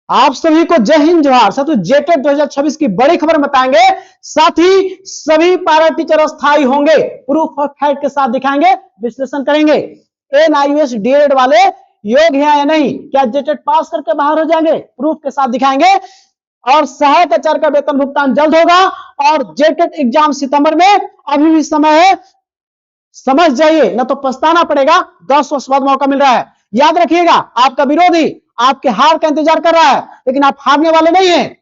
आप सभी को जय हिंद जोहार। साथियों जेटेट 2026 की बड़ी खबर बताएंगे, साथ ही सभी पारा टीचर अस्थायी होंगे, प्रूफ ऑफ फैक्ट के साथ दिखाएंगे, विश्लेषण करेंगे। NIOS डीएड वाले योग्य हैं या नहीं, क्या जेटेट पास करके बाहर हो जाएंगे, प्रूफ के साथ दिखाएंगे। और सहायक आचार्य का वेतन भुगतान जल्द होगा और जेटेट एग्जाम सितंबर में, अभी भी समय है, समझ जाइए न तो पछताना पड़ेगा। 10 वर्ष बाद मौका मिल रहा है। याद रखिएगा, आपका विरोधी आपके हार का इंतजार कर रहा है, लेकिन आप हारने वाले नहीं हैं,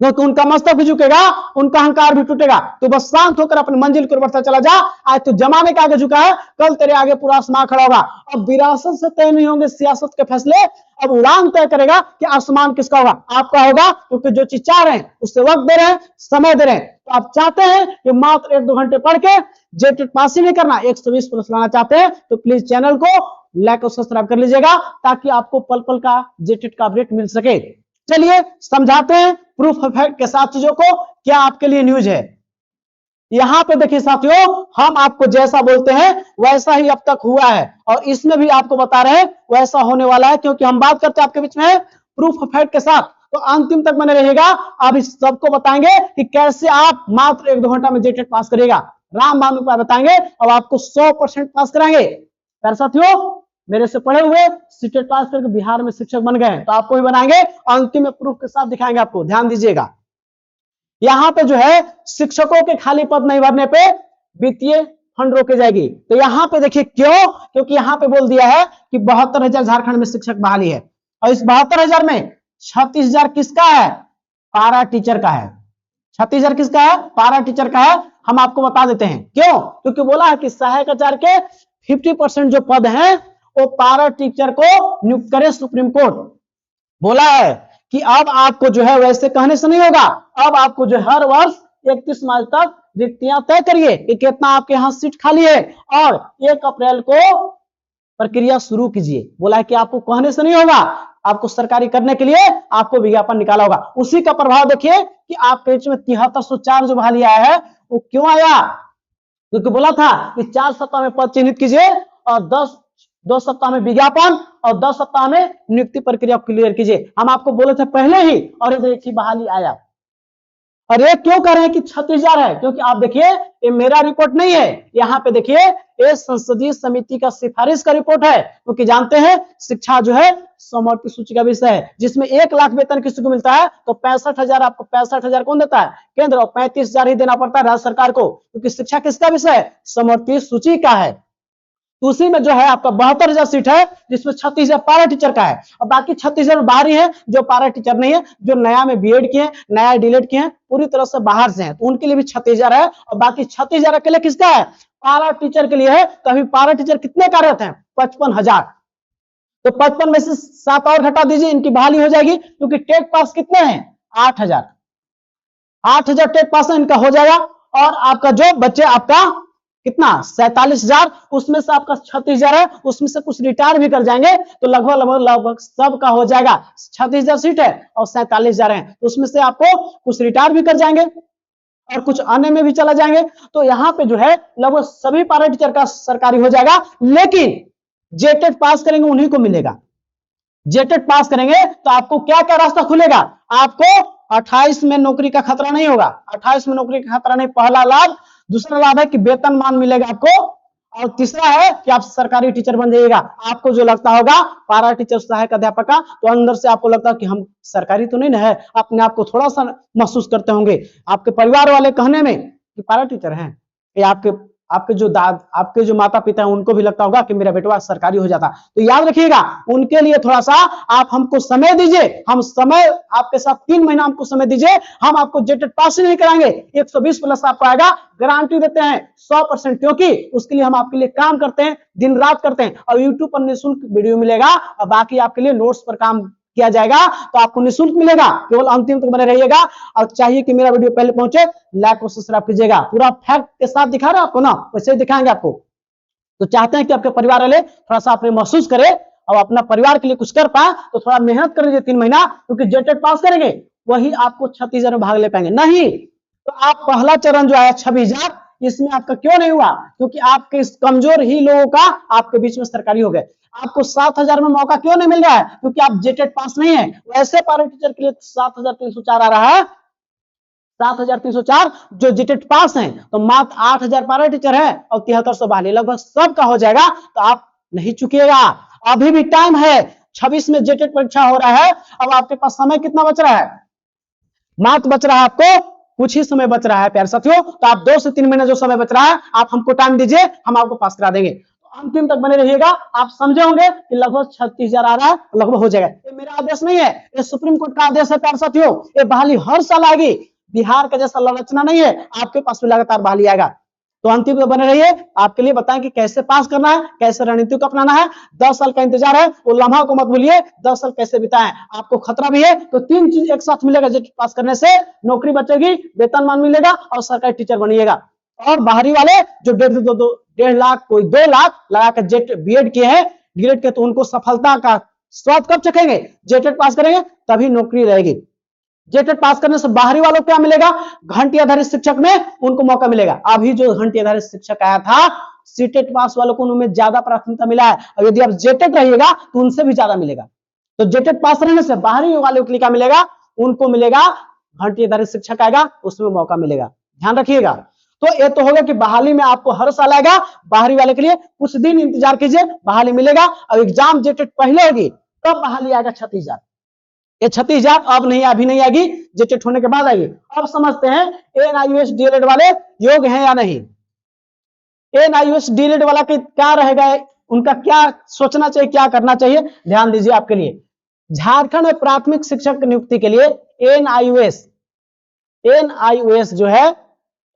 क्योंकि उनका मस्तक भी झुकेगा, उनका अहंकार भी टूटेगा। तो बस शांत होकर अपनी मंजिल की ओर बढ़ता चला जा। आज तो जमाने के आगे झुका है, कल तेरे आगे पूरा आसमान खड़ा होगा। अब विरासत से तय नहीं होंगे सियासत के फैसले, अब उड़ान तय करेगा कि आसमान किसका होगा, आपका होगा, क्योंकि जो चीज चाह रहे हैं उससे वक्त दे रहे हैं, समय दे रहे हैं। तो आप चाहते हैं कि मात्र 1-2 घंटे पढ़ के जेटेट पास ही नहीं करना, 120 प्लस लाना चाहते हैं, तो प्लीज चैनल को लाइक और सब्सक्राइब कर लीजिएगा, ताकि आपको पल पल का जेटेट का अपडेट मिल सके। चलिए समझाते हैं प्रूफ ऑफ फैक्ट के साथ चीजों को, क्या आपके लिए न्यूज है। यहां पे देखिए साथियों, हम आपको जैसा बोलते हैं वैसा ही अब तक हुआ है, और इसमें भी आपको बता रहे हैं वैसा होने वाला है, क्योंकि हम बात करते हैं आपके बीच में प्रूफ ऑफ फैक्ट के साथ। तो अंतिम तक बने रहिएगा, अब इस सबको बताएंगे कि कैसे आप मात्र 1-2 घंटा में जेटेट पास करिएगा। रामबाण उपाय बताएंगे, अब आपको 100% पास कराएंगे। प्यारे साथियों, मेरे से पढ़े हुए सीटेट पास करके बिहार में शिक्षक बन गए हैं, तो आपको भी बनाएंगे, अंतिम में प्रूफ के साथ दिखाएंगे आपको। ध्यान दीजिएगा, यहां पे जो है शिक्षकों के खाली पद नहीं भरने पे वित्तीय फंड रोके जाएगी। तो यहां पे देखिए क्यों, क्योंकि यहां पे बोल दिया है कि 72,000 झारखंड में शिक्षक बहाली है, और इस 72,000 में 36,000 किसका है, पारा टीचर का है। 36,000 किसका है, पारा टीचर का है। हम आपको बता देते हैं क्यों, क्योंकि बोला है कि सहायक आचार्य के 50% जो पद हैं वो पारा टीचर को नियुक्त करे सुप्रीम कोर्ट। बोला है कि अब आपको जो है वैसे कहने से नहीं होगा, अब आपको जो हर वर्ष 31 मार्च तक रिक्तियां तय करिए कि कितना आपके यहाँ सीट खाली है, और 1 अप्रैल को प्रक्रिया शुरू कीजिए। बोला है कि आपको कहने से नहीं होगा, आपको सरकारी करने के लिए आपको विज्ञापन निकाला होगा। उसी का प्रभाव देखिए कि आपके बीच में 7304 जो बहाली आया है, वो क्यों आया, क्योंकि बोला था कि 4 सप्ताह में पद चिन्हित कीजिए, और 2 सप्ताह में विज्ञापन, और 10 सप्ताह में नियुक्ति प्रक्रिया क्लियर कीजिए। हम आपको बोले थे पहले ही, और ये देखिए बहाली आया। और ये क्यों कह रहे हैं कि 36,000 है, क्योंकि आप देखिए ये मेरा रिपोर्ट नहीं है, यहाँ पे देखिए ये संसदीय समिति का सिफारिश का रिपोर्ट है, क्योंकि जानते हैं शिक्षा जो है समर्पित सूची का विषय है, जिसमें 1 लाख वेतन किसी को मिलता है तो 65,000 आपको 65,000 कौन देता है, केंद्र, और 35,000 ही देना पड़ता है राज्य सरकार को, क्योंकि शिक्षा किसका विषय है, समर्पित सूची का है। तो उसी में जो है आपका 72,000 सीट है, जिसमें 36,000 पारा टीचर का है, और बाकी 36,000 बाहरी है जो पारा टीचर नहीं है, जो नया में बीएड किए, नया डीलेड किए, पूरी तरह से बाहर से हैं, तो उनके लिए भी 36,000 है, और बाकी 36,000 अकेले किसका है, पारा टीचर के लिए है। तो अभी पारा टीचर कितने कार्यरत हैं, 55,000। तो 55 में से 7 और घटा दीजिए, इनकी बहाली हो जाएगी, क्योंकि टेट पास कितने हैं, 8,000 टेट पास इनका हो जाएगा। और आपका जो बच्चे आपका कितना 47,000, उसमें से आपका 36,000 है, उसमें से कुछ रिटायर भी कर जाएंगे, तो लगभग सबका हो जाएगा। 36,000 सीट है और 47,000 है, तो उसमें से आपको कुछ रिटायर भी कर जाएंगे और कुछ अन्य में भी चला जाएंगे। तो यहाँ पे जो है लगभग सभी पारा टीचर का सरकारी हो जाएगा, लेकिन जेटेट पास करेंगे उन्हीं को मिलेगा। जेटेट पास करेंगे तो आपको क्या क्या रास्ता खुलेगा, आपको 28 में नौकरी का खतरा नहीं होगा, 28 में नौकरी का खतरा नहीं, पहला लाभ। दूसरा लाभ है कि वेतनमान मिलेगा आपको, और तीसरा है कि आप सरकारी टीचर बन जाइएगा। आपको जो लगता होगा पारा टीचर सहायक अध्यापक का, तो अंदर से आपको लगता है कि हम सरकारी तो नहीं ना है, अपने आप को थोड़ा सा महसूस करते होंगे, आपके परिवार वाले कहने में कि पारा टीचर हैं, या आपके जो माता पिता हैं उनको भी लगता होगा कि मेरा बेटवा सरकारी हो जाता। तो याद रखिएगा, उनके लिए थोड़ा सा आप हमको समय दीजिए, हम समय आपके साथ 3 महीना हमको समय दीजिए, हम आपको जेटेट पास ही नहीं कराएंगे, 120 प्लस आपको आएगा, गारंटी देते हैं 100%, क्योंकि उसके लिए हम आपके लिए काम करते हैं, दिन रात करते हैं, और यूट्यूब पर निःशुल्क वीडियो मिलेगा, और बाकी आपके लिए नोट्स पर काम किया जाएगा, तो आपको निःशुल्क मिलेगा, केवल अंतिम तक बने रहिएगा। और चाहिए कि मेरा वीडियो पहले पहुंचे, लाइक और सब्सक्राइब कीजिएगा। पूरा फैक्ट के साथ दिखा रहे हैं आपको ना, वैसे दिखाएंगे आपको। तो चाहते हैं कि आपके परिवार वाले थोड़ा सा अपने महसूस करें और अपना परिवार के लिए कुछ कर पाए, तो थोड़ा मेहनत कर लीजिए 3 महीना, क्योंकि जेटेट पास करेंगे वही आपको 36,000 में भाग ले पाएंगे। नहीं तो आप पहला चरण जो आया 26,000, इसमें आपका क्यों नहीं हुआ? क्योंकि आपके कमजोर ही लोगों का आपके बीच में सरकारी हो गए। आपको 7,000 में मौका क्यों नहीं मिल रहा है? क्योंकि आप जेटेट पास नहीं है। वैसे पैरा टीचर के लिए 7,304 आ रहा है, 7,304 जो जेटेट पास हैं, तो मात्र 8,000 पैरा टीचर है और 7300 बहाली, लगभग सबका हो जाएगा। तो आप नहीं चुकिएगा, अभी भी टाइम है। 26 में जेटेट परीक्षा हो रहा है। अब आपके पास समय कितना बच रहा है? मात्र बच रहा है आपको कुछ ही समय बच रहा है प्यारे साथियों। तो आप 2 से 3 महीने जो समय बच रहा है, आप हमको टाइम दीजिए, हम आपको पास करा देंगे। तो अंतिम तक बने रहिएगा। आप समझे होंगे कि लगभग 36,000 आ रहा है, लगभग हो जाएगा। ये मेरा आदेश नहीं है, ये सुप्रीम कोर्ट का आदेश है प्यारे साथियों। ये बहाली हर साल आएगी, बिहार का जैसा संरचना नहीं है, आपके पास भी लगातार बहाली आएगा। तो अंतिम तक बने रहिए, आपके लिए बताएं कि कैसे पास करना है, कैसे रणनीति को अपनाना है। 10 साल का इंतजार है, वो लम्हा को मत भूलिए। 10 साल कैसे बिताएं, आपको खतरा भी है। तो 3 चीज एक साथ मिलेगा जेट पास करने से, नौकरी बचेगी, वेतनमान मिलेगा और सरकारी टीचर बनिएगा। और बाहरी वाले जो 1.5 लाख कोई 2 लाख लगा कर जेट बीएड किए हैं, डीएड के, तो उनको सफलता का स्वाद कब चखेंगे? जेटेट पास करेंगे तभी नौकरी रहेगी। जेटेट पास करने से बाहरी वालों को क्या मिलेगा? घंटी आधारित शिक्षक में उनको मौका मिलेगा। अभी जो घंटी आधारित शिक्षक आया था, सीटेट पास वालों को उनमें ज्यादा प्राथमिकता मिला है, और यदि आप जेटेट रहिएगा तो उनसे भी ज्यादा मिलेगा। तो जेटेट पास रहने से बाहरी वालों के लिए क्या मिलेगा? उनको मिलेगा घंटी आधारित शिक्षक आएगा, उसमें मौका मिलेगा। ध्यान रखिएगा। तो ये तो होगा कि बहाली में आपको हर साल आएगा। बाहरी वाले के लिए कुछ दिन इंतजार कीजिए, बहाली मिलेगा। और एग्जाम जेटेट पहले होगी तब बहाली आएगा 36,000। ये 36,000 अब नहीं, अभी नहीं आएगी, जेटेट होने के बाद आएगी। अब समझते हैं एनआईयूएस डीएलएड वाले योग्य हैं या नहीं। एनआईयूएस डीएलएड वाला के क्या रहेगा, उनका क्या सोचना चाहिए, क्या करना चाहिए? ध्यान दीजिए आपके लिए। झारखंड में प्राथमिक शिक्षक नियुक्ति के लिए एनआईयूएस जो है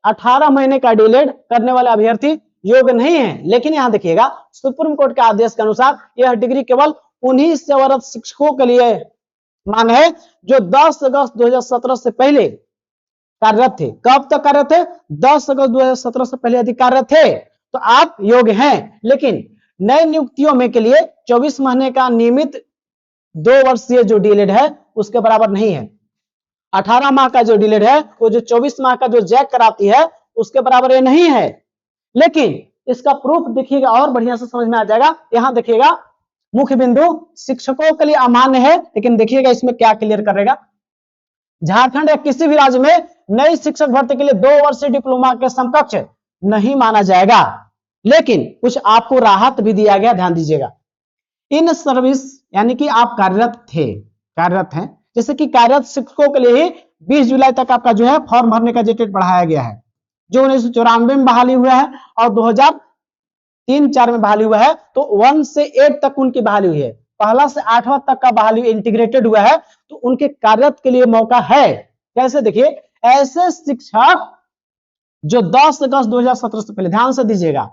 18 महीने का डीएलएड करने वाले अभ्यर्थी योग्य नहीं है। लेकिन यहां देखिएगा, सुप्रीम कोर्ट के आदेश के अनुसार यह डिग्री केवल उन्हीं सेवारत शिक्षकों के लिए मांग है जो 10 अगस्त 2017 से पहले कार्यरत थे। कब तक कार्यरत थे? 10 अगस्त 2017 से पहले यदि कार्यरत थे तो आप योग्य हैं। लेकिन नई नियुक्तियों में के लिए 24 महीने का नियमित 2 वर्षीय जो डीएलएड है उसके बराबर नहीं है। 18 माह का जो डीएलएड है, वो जो 24 माह का जो जैक कराती है उसके बराबर ये नहीं है। लेकिन इसका प्रूफ देखिएगा और बढ़िया से समझ में आ जाएगा। यहां देखिएगा, मुख्य बिंदु शिक्षकों के लिए अमान्य है, लेकिन देखिएगा इसमें क्या क्लियर करेगा। झारखंड या किसी भी राज्य में नई शिक्षक भर्ती के लिए 2 वर्षीय डिप्लोमा के समकक्ष नहीं माना जाएगा। लेकिन कुछ आपको राहत भी दिया गया, ध्यान दीजिएगा। इन सर्विस यानी कि आप कार्यरत हैं, जैसे कि कार्यरत शिक्षकों के लिए 20 जुलाई तक आपका जो है फॉर्म भरने का डेट बढ़ाया गया है। जो 1994 में बहाली हुआ है और 2003-4 में बहाली हुआ है, तो 1 से 8 तक उनकी बहाली हुई है। पहला से 8वां तक का बहाली इंटीग्रेटेड हुआ है, तो उनके कार्यरत के लिए मौका है। कैसे? देखिए, ऐसे शिक्षक जो 10 अगस्त 2017 से पहले, ध्यान से दीजिएगा,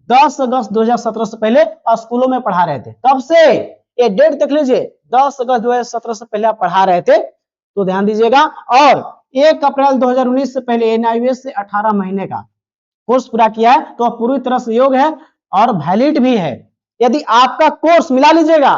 10 अगस्त 2017 से पहले स्कूलों में पढ़ा रहे थे। कब से? ये डेट देख लीजिए, 10 अगस्त 2017 से पहले आप पढ़ा रहे थे, तो ध्यान दीजिएगा। और 1 अप्रैल 2019 से पहले एनआईयूएस से 18 महीने का कोर्स पूरा किया है, तो आप पूरी तरह से योग्य है और वैलिड भी है। यदि आपका कोर्स मिला लीजिएगा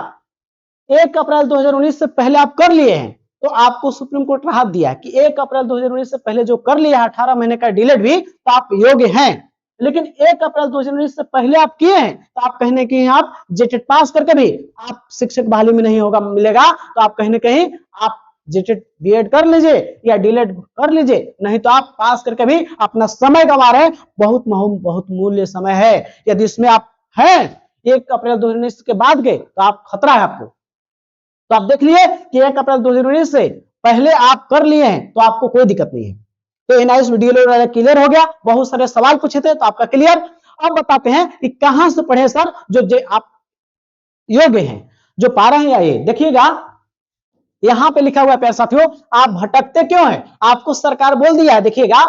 1 अप्रैल 2019 से पहले आप कर लिए हैं, तो आपको सुप्रीम कोर्ट राहत दिया है कि 1 अप्रैल 2019 से पहले जो कर लिया है 18 महीने का डीलेड भी, तो आप योग्य हैं। लेकिन 1 अप्रैल 2019 से पहले आप किए हैं, तो आप कहीं ना कहीं आप जेटेट पास करके भी आप शिक्षक बहाली में नहीं होगा मिलेगा, तो आप कहीं ना कहीं आप जेटेट बीएड कर लीजिए या डीलेड कर लीजिए, नहीं तो आप पास करके भी अपना समय गंवा रहे हैं। बहुत मूल्य समय है। यदि इसमें आप हैं 1 अप्रैल 2019 के बाद गए, तो आप खतरा है आपको। तो आप देख लिए कि 1 अप्रैल 2019 से पहले आप कर लिए हैं, तो आपको कोई दिक्कत नहीं है। तो एनआईएस डीएलएड क्लियर हो गया। बहुत सारे सवाल पूछे थे, तो आपका क्लियर। अब बताते हैं कि कहां से पढ़े सर जो आप योग्य हैं, जो पा रहे हैं। या ये देखिएगा, यहां पे लिखा हुआ है प्यारे साथियों, आप भटकते क्यों हैं? आपको सरकार बोल दिया है। देखिएगा,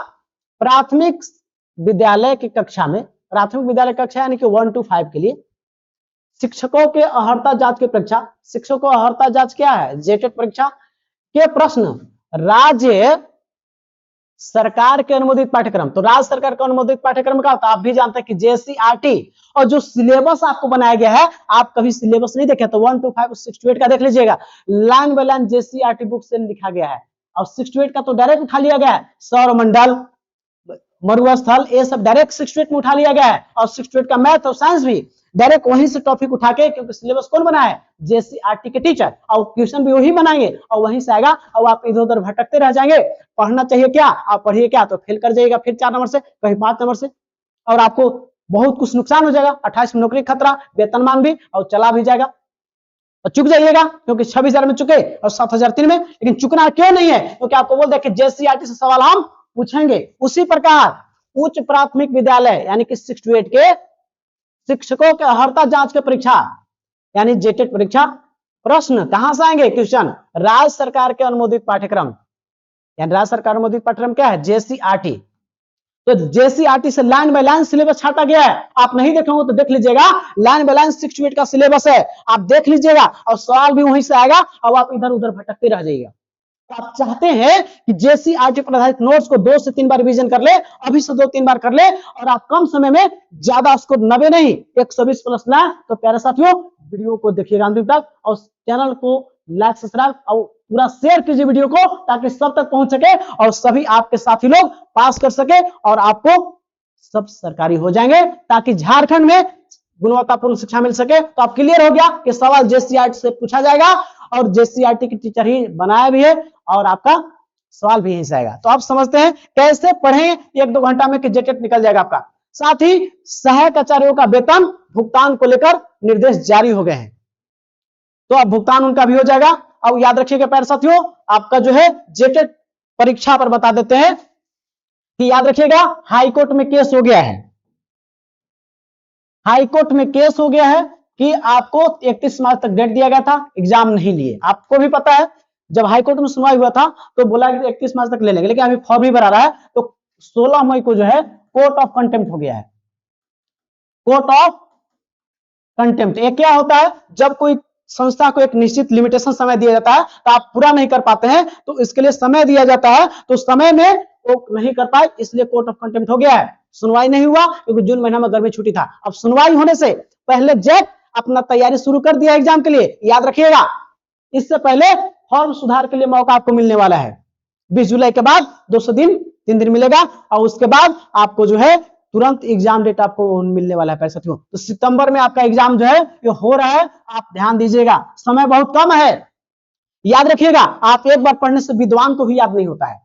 प्राथमिक विद्यालय की कक्षा में, प्राथमिक विद्यालय कक्षा यानी कि 1 to 5 के लिए शिक्षकों के अर्हता जांच की परीक्षा, शिक्षकों की अर्हता जांच क्या है? जेटेट परीक्षा के प्रश्न राज्य सरकार के अनुमोदित पाठ्यक्रम, तो राज्य सरकार का अनुमोदित पाठ्यक्रम का होता है, आप भी जानते हैं कि जेसीईआरटी। और जो सिलेबस आपको बनाया गया है, आप कभी सिलेबस नहीं देखे तो 1 to 5 6 to 8 का देख लीजिएगा, line by line JCERT book से लिखा गया है। और 6 to 8 का तो डायरेक्ट उठा लिया गया है, सौरमंडल, मरुस्थल, ये सब डायरेक्ट 68 में उठा लिया गया है। और 68 का मैथ और साइंस भी डायरेक्ट वहीं से टॉपिक उठा के, क्योंकि सिलेबस कौन बनाया है? JCRT के टीचर, और क्वेश्चन भी वही बनाएंगे और वहीं से आएगा। और आप इधर उधर भटकते रह जाएंगे। पढ़ना चाहिए क्या, आप पढ़िए क्या, तो फेल कर जाइएगा फिर 4 नंबर से, कहीं 5 नंबर से, और आपको बहुत कुछ नुकसान हो जाएगा। 28 में नौकरी खतरा, वेतनमान भी, और चला भी जाएगा। और चुक जाइएगा, क्योंकि 26,000 में चुके और 7,003 में। लेकिन चुकना क्यों नहीं है? क्योंकि आपको बोल दे कि JCRT से सवाल हम पूछेंगे। उसी प्रकार उच्च प्राथमिक विद्यालय यानी कि 68 के शिक्षकों के अर्हता जांच के परीक्षा यानी जेटेट परीक्षा, प्रश्न कहां से आएंगे? क्वेश्चन राज्य सरकार के अनुमोदित पाठ्यक्रम, यानी राज्य सरकार अनुमोदित पाठ्यक्रम क्या है? JCRT। तो JCRT से लाइन बाय लाइन सिलेबस छाटा गया है। आप नहीं देखे होंगे तो देख लीजिएगा, लाइन बाय लाइन 68 का सिलेबस है, आप देख लीजिएगा, और सवाल भी वहीं से आएगा, और आप इधर उधर भटकते रह जाइएगा। तो आप चाहते हैं कि JCRT पर आधारित नोट्स को 2 से 3 बार रिवीजन कर ले, अभी से 2-3 बार कर ले, और आप कम समय में ज्यादा स्कोर 90 नहीं 120 प्लस लाए। तो प्यारे साथियों, वीडियो को देखिएगा अंतिम तक, और चैनल को लाइक सब्सक्राइब और पूरा शेयर कीजिए वीडियो को, ताकि सब तक पहुंच सके और सभी आपके साथी लोग पास कर सके, और आपको सब सरकारी हो जाएंगे, ताकि झारखंड में गुणवत्तापूर्ण शिक्षा मिल सके। तो आप क्लियर हो गया कि सवाल JCRT से पूछा जाएगा, और JCRT की टीचर ही बनाया भी है, और आपका सवाल भी यहीं से आएगा। तो आप समझते हैं कैसे पढ़ें 1-2 घंटा में कि जेटेट निकल जाएगा आपका। साथ ही सहायक आचार्यों का वेतन भुगतान को लेकर निर्देश जारी हो गए हैं, तो अब भुगतान उनका भी हो जाएगा। अब याद रखिएगा प्यारे साथियों, आपका जो है जेटेट परीक्षा पर बता देते हैं कि याद रखिएगा, हाईकोर्ट में केस हो गया है। हाईकोर्ट में केस हो गया है कि आपको 31 मार्च तक डेट दिया गया था, एग्जाम नहीं लिए। आपको भी पता है, जब हाईकोर्ट में सुनवाई हुआ था तो बोला कि 31 मार्च तक ले लेंगे, लेकिन अभी फॉर्म ही भरा रहा है। तो 16 मई को जो है कोर्ट ऑफ कंटेम्प्ट हो गया है। कोर्ट ऑफ कंटेम्प्ट ये क्या होता है? जब कोई संस्था को एक निश्चित लिमिटेशन समय दिया जाता है, तो आप पूरा नहीं कर पाते हैं, तो इसके लिए समय दिया जाता है, तो समय में वो नहीं कर पाए, इसलिए कोर्ट ऑफ कंटेम्प्ट हो गया है। सुनवाई नहीं हुआ क्योंकि जून महीना में गर्मी छुट्टी था। अब सुनवाई होने से पहले जेट अपना तैयारी शुरू कर दिया एग्जाम के लिए, याद रखिएगा। इससे पहले फॉर्म सुधार के लिए मौका आपको मिलने वाला है। 20 जुलाई के बाद 200 दिन 3 दिन मिलेगा, और उसके बाद आपको जो है तुरंत एग्जाम डेट आपको मिलने वाला है साथियों। तो सितंबर में आपका एग्जाम जो है ये हो रहा है, आप ध्यान दीजिएगा, समय बहुत कम है। याद रखिएगा, आप एक बार पढ़ने से विद्वान को भी याद नहीं होता है।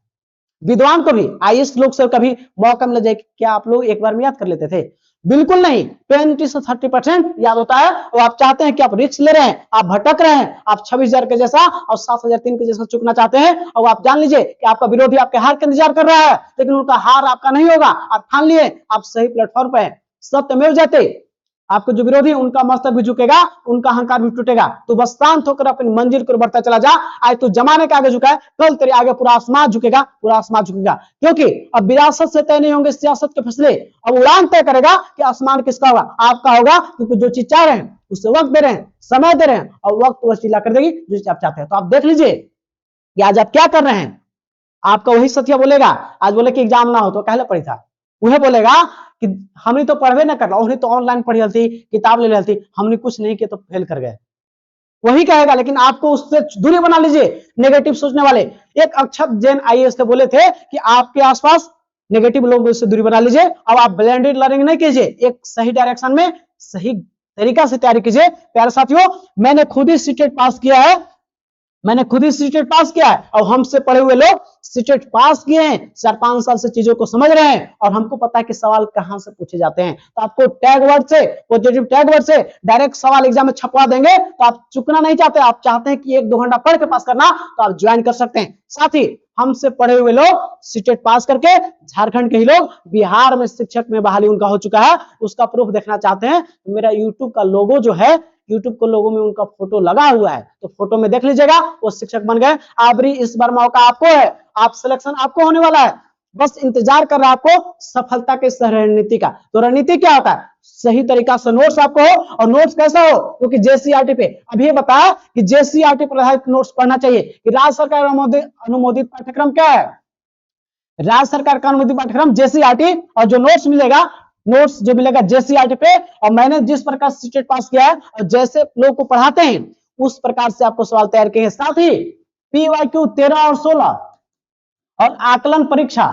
विद्वान को भी, IAS लोग से कभी मौका मिल जाए, क्या आप लोग एक बार में याद कर लेते थे? बिल्कुल नहीं, 20 से 30% याद होता है। और आप चाहते हैं कि आप रिस्क ले रहे हैं, आप भटक रहे हैं, आप 26,000 के जैसा और 7,003 के जैसा चुकना चाहते हैं, और आप जान लीजिए कि आपका विरोधी आपके हार का इंतजार कर रहा है, लेकिन उनका हार आपका नहीं होगा। आप ठान लिए, आप सही प्लेटफॉर्म पे हैं। सत्यमेव जयते, आपके जो विरोधी है उनका मस्तक भी झुकेगा, उनका अहंकार भी टूटेगा। तो बस शांत होकर अपनी मंजिल को बढ़ता चला जा। आज तो जमाने के आगे झुका है, कल तेरे आगे पूरा आसमान झुकेगा, पूरा आसमान झुकेगा। क्योंकि अब विरासत से तय नहीं होंगे सियासत के फैसले, अब उड़ान तय करेगा कि आसमान किसका होगा, आपका होगा। क्योंकि जो चीज चाह रहे हैं उससे वक्त दे रहे हैं, समय दे रहे हैं, और वक्त वह चिल्ला कर देगी जो चीज आप चाहते हैं। तो आप देख लीजिए कि आज आप क्या कर रहे हैं। आपका वही सत्य बोलेगा, आज बोले कि एग्जाम ना हो तो कहले पड़ी था, वह बोलेगा कि हमने तो पढ़वे ना करना, उन्हें तो ऑनलाइन पढ़ी थी, किताब ले ली थी, हमने कुछ नहीं किया तो फेल कर गए, वही कहेगा। लेकिन आपको उससे दूरी बना लीजिए, नेगेटिव सोचने वाले। एक अक्षत जैन IAS से बोले थे कि आपके आसपास नेगेटिव लोगों से दूरी बना लीजिए। अब आप ब्लेंडेड लर्निंग नहीं कीजिए, एक सही डायरेक्शन में सही तरीका से तैयारी कीजिए। प्यारे साथियों, मैंने खुद ही सीटेट पास किया है, और हमसे पढ़े हुए लोग सीटेट पास किए हैं, 4-5 साल से चीजों को समझ रहे हैं, और हमको पता है कि सवाल कहां से पूछे जाते हैं। तो आपको टैग वर्ड से, पॉजिटिव टैग वर्ड से डायरेक्ट सवाल एग्जाम में छपवा देंगे। तो आप चुकना नहीं चाहते, आप चाहते हैं कि 1-2 घंटा पढ़ के पास करना, तो आप ज्वाइन कर सकते हैं। साथ ही हमसे पढ़े हुए लोग सीटेट पास करके झारखंड के ही लोग बिहार में शिक्षक में बहाली उनका हो चुका है, उसका प्रूफ देखना चाहते हैं, तो मेरा यूट्यूब का लोगो जो है, यूट्यूब के लोगों में उनका फोटो लगा हुआ है, तो फोटो में देख लीजिएगा, वो शिक्षक बन गए। आबरी इस बार मौका आपको है, आप सिलेक्शन आपको होने वाला है, बस इंतजार कर रहा है आपको सफलता के सह रणनीति का। तो रणनीति क्या होता है? सही तरीका से नोट्स आपको हो, और नोट्स कैसा हो? क्योंकि JCRT पे अभी ये बताया कि JCRT पर आधारित नोट्स पढ़ना चाहिए। कि राज्य सरकार अनुमोदित पाठ्यक्रम क्या है? राज्य सरकार का अनुमोदित पाठ्यक्रम JCRT, और जो नोट्स जो मिलेगा JCRT पे, और मैंने जिस प्रकार सीटेट पास किया है और जैसे लोग को पढ़ाते हैं उस प्रकार से आपको सवाल तैयार किए। साथ ही PYQ 13 और 16 और आकलन परीक्षा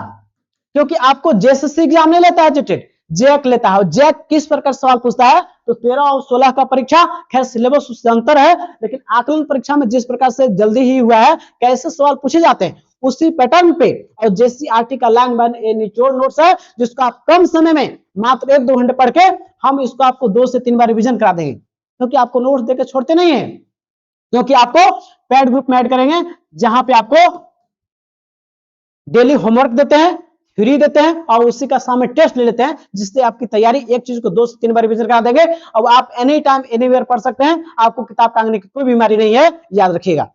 क्योंकि आपको जेएसएससी एग्जाम नहीं लेता है जेटेट, जैक लेता है। और जैक किस प्रकार सवाल पूछता है, तो 13 और 16 का परीक्षा, खैर सिलेबस उससे अंतर है, लेकिन आकलन परीक्षा में जिस प्रकार से जल्दी ही हुआ है, कैसे सवाल पूछे जाते हैं उसी पैटर्न पे। और जेसीईआरटी का लाइन बाय निचोड़ नोट्स है, जिसको आप कम समय में मात्र 1-2 घंटे पढ़ के हम इसको आपको 2 से 3 बार रिवीजन करा देंगे, क्योंकि आपको नोट्स देकर छोड़ते नहीं है, क्योंकि आपको पैड ग्रुप में ऐड करेंगे, जहां पे आपको डेली होमवर्क देते हैं, फ्री देते हैं, और उसी का सामने टेस्ट ले लेते हैं, जिससे आपकी तैयारी एक चीज को 2 से 3 बार रिवीजन करा देंगे। अब आप एनी टाइम एनीवेयर पढ़ सकते हैं, आपको किताब टांगने की कोई बीमारी नहीं है, याद रखिएगा।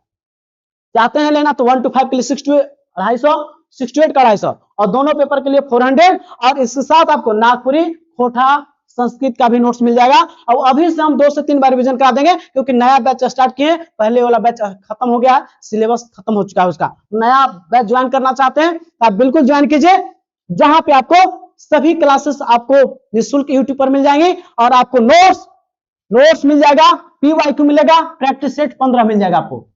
चाहते हैं लेना तो 1 to 5 के लिए 6 to 250, 6 to 8 का 250, और दोनों पेपर के लिए 400, और इसके साथ आपको नागपुरी, खोटा, संस्कृत का भी नोट्स मिल जाएगा। और अभी से हम 2 से 3 बार रिवीजन करा देंगे, क्योंकि नया बैच स्टार्ट किए, पहले वाला बैच खत्म हो गया, सिलेबस खत्म हो चुका है उसका। नया बैच ज्वाइन करना चाहते हैं तो आप बिल्कुल ज्वाइन कीजिए, जहां पे आपको सभी क्लासेस आपको निःशुल्क यूट्यूब पर मिल जाएंगी, और आपको नोट्स मिल जाएगा, पीवाईक्यू मिलेगा, प्रैक्टिस सेट 15 मिल जाएगा आपको,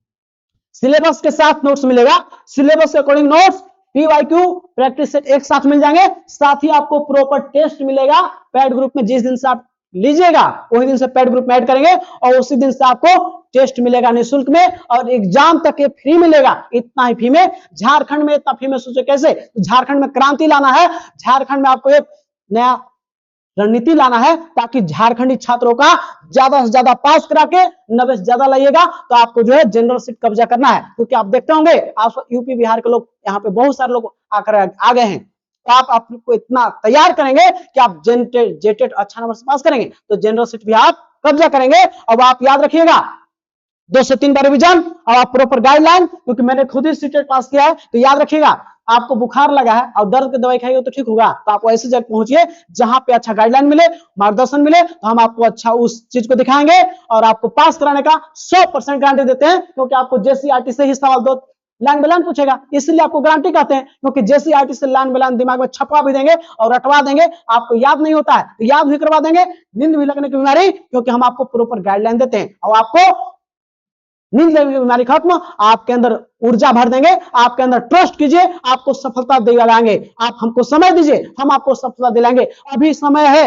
सिलेबस के साथ नोट्स मिलेगा, सिलेबस के according notes, PYQ, practice set एक साथ मिल जाएंगे। साथ ही आपको प्रॉपर टेस्ट मिलेगा पैड ग्रुप में, जिस दिन से आप लीजिएगा वही दिन से पैड ग्रुप में ऐड करेंगे, और उसी दिन से आपको टेस्ट मिलेगा निःशुल्क में, और एग्जाम तक ये फ्री मिलेगा। इतना ही फ्री में, झारखंड में इतना फ्री में सोचे कैसे, तो झारखंड में क्रांति लाना है, झारखंड में आपको एक नया रणनीति लाना है, ताकि झारखंडी छात्रों का ज्यादा से ज्यादा पास करा के 90 से ज्यादा लाइएगा, तो आपको जो है जनरल सीट कब्जा करना है। क्योंकि आप देखते होंगे आप यूपी बिहार के लोग यहाँ पे बहुत सारे लोग आकर आ गए हैं, तो आप आपको इतना तैयार करेंगे कि आप जेटेट अच्छा नंबर से पास करेंगे, तो जनरल सीट भी आप कब्जा करेंगे। अब आप याद रखिएगा 2 से 3 बार रिवीजन, और आप प्रॉपर गाइडलाइन, क्योंकि मैंने खुद ही सीटेट पास किया है, तो याद रखिएगा आपको बुखार लगा है और दर्द की दवाई खाइए तो ठीक होगा, तो आप ऐसी जगह पहुंचिए जहां पे अच्छा गाइडलाइन मिले, मार्गदर्शन मिले, तो हम आपको अच्छा उस चीज को दिखाएंगे, और आपको पास कराने का 100% गारंटी देते हैं। क्योंकि आपको जेसीईआरटी से ही सवाल 2 लाइन बाय लाइन पूछेगा, इसलिए आपको गारंटी कहते हैं, क्योंकि जेसीईआरटी से लाइन बाय लाइन दिमाग में छपवा भी देंगे और रटवा देंगे। आपको याद नहीं होता है तो याद भी करवा देंगे, नींद भी लगने की बीमारी, क्योंकि हम आपको प्रॉपर गाइडलाइन देते हैं, और आपको नींद लगने की बीमारी खत्म, आपके अंदर ऊर्जा भर देंगे, आपके अंदर ट्रस्ट कीजिए, आपको सफलता दिलाएंगे। आप हमको समय दीजिए, हम आपको सफलता दिलाएंगे। अभी समय है,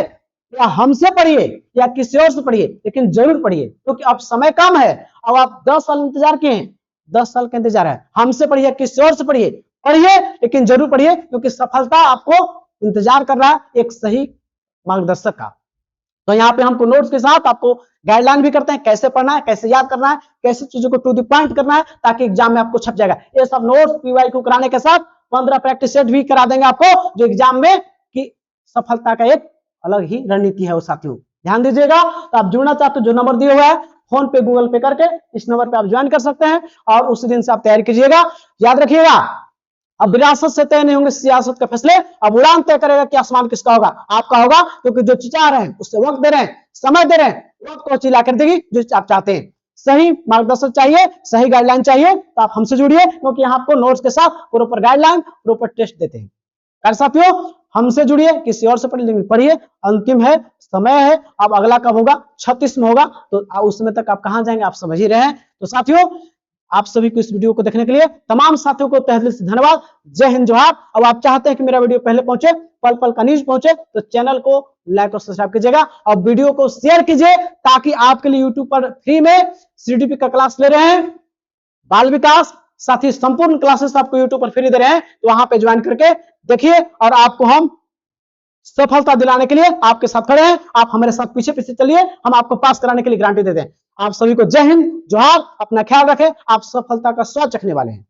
या हमसे पढ़िए या किसी और से पढ़िए, लेकिन जरूर पढ़िए, क्योंकि अब समय कम है। अब आप 10 साल इंतजार किए हैं, 10 साल का इंतजार है, हमसे पढ़िए किसी और से पढ़िए, लेकिन जरूर पढ़िए, क्योंकि सफलता आपको इंतजार कर रहा है एक सही मार्गदर्शक का। तो यहाँ पे हमको नोट्स के साथ आपको गाइडलाइन भी करते हैं, कैसे पढ़ना है, कैसे याद करना है, कैसे चीजों को टू द पॉइंट करना है, ताकि एग्जाम में आपको छप जाएगा। ये सब नोट्स पीवाईक्यू कराने के साथ 15 प्रैक्टिस सेट भी करा देंगे आपको, जो एग्जाम में की सफलता का एक अलग ही रणनीति है वो साथियों, ध्यान दीजिएगा। तो आप जुड़ना चाहते हो, जो नंबर दिया हुआ है फोन पे गूगल पे करके इस नंबर पे आप ज्वाइन कर सकते हैं, और उसी दिन से आप तैयारी कीजिएगा। याद रखिएगा, अब विरासत से तय नहीं होंगे सियासत के फैसले, अब उड़ान तय करेगा कि आसमान किसका होगा, आपका होगा, क्योंकि जो चाह रहे हैं उससे वक्त दे रहे हैं, समय दे रहे हैं, वक्त को चिल्ला कर देगी जो आप चाहते हैं। सही मार्गदर्शन चाहिए, सही गाइडलाइन चाहिए, तो आप हमसे जुड़िए, क्योंकि यहाँ आपको नोट्स के साथ प्रॉपर गाइडलाइन, प्रॉपर टेस्ट देते हैं। कर साथियों, हमसे जुड़िए, किसी और से पढ़िए, अंतिम है, समय है। अब अगला कब होगा, 36 में होगा, तो उस समय तक आप कहां जाएंगे, आप समझ ही रहे हैं। तो साथियों, आप सभी को इस वीडियो को देखने के लिए तमाम साथियों को तहे दिल से धन्यवाद। जय हिंद, जोहार। अब आप चाहते हैं कि मेरा वीडियो पहले पहुंचे, पल पल का न्यूज पहुंचे, तो चैनल को लाइक और सब्सक्राइब कीजिएगा, और वीडियो को शेयर कीजिए, ताकि आपके लिए यूट्यूब पर फ्री में सीडीपी का क्लास ले रहे हैं, बाल विकास, साथ ही संपूर्ण क्लासेस आपको यूट्यूब पर फ्री दे रहे हैं, तो वहां पे ज्वाइन करके देखिए, और आपको हम सफलता दिलाने के लिए आपके साथ खड़े हैं। आप हमारे साथ पीछे पीछे चलिए, हम आपको पास कराने के लिए गारंटी देते हैं। आप सभी को जय हिंद, जोहार। अपना ख्याल रखें, आप सफलता का स्वाद चखने वाले हैं।